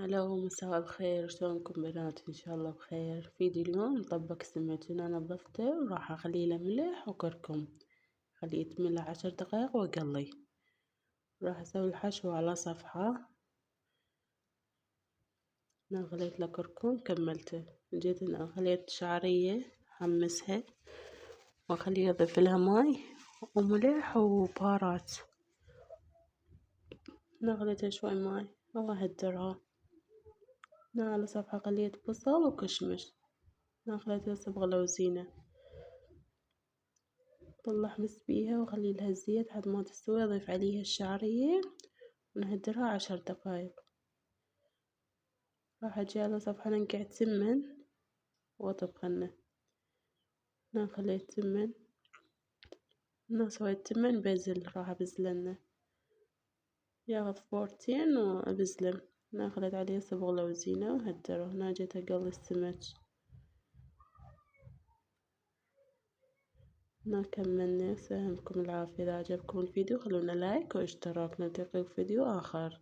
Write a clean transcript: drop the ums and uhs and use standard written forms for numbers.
هلا مساء الخير، شلونكم بنات؟ ان شاء الله بخير. فيديو اليوم مطبق سمك انا نظفته وراح اخليه له ملح وكركم، خليه يتملى 10 دقايق واقليه. راح اسوي الحشو على صفحة. انا غليت له كركم كملته، جيت انا خليت شعرية حمسها واخليه اضيف لها ماي وملح وبهارات. انا غليتها شوي ماي واهدرها. انا على صفحة خليت بصل وكشمش، انا خليتها صبغة لوزينة. احمس بيها واخلي لها الزيت لحد ما تستوي، اضيف عليها الشعرية ونهدرها 10 دقايق. راح اجي على صفحة ننقع سمن واطبخنه. انا خليت سمن، انا سويت سمن بزل راح ابزلنه، ياخذ فورتين وابزله. انا خليت عليه صبغ لوزينة وهدره. هنا جيت اقلي السمك. هنا كملنا. يسلمكم العافية. اذا عجبكم الفيديو خلونا لايك واشتراك، نلتقي في فيديو اخر.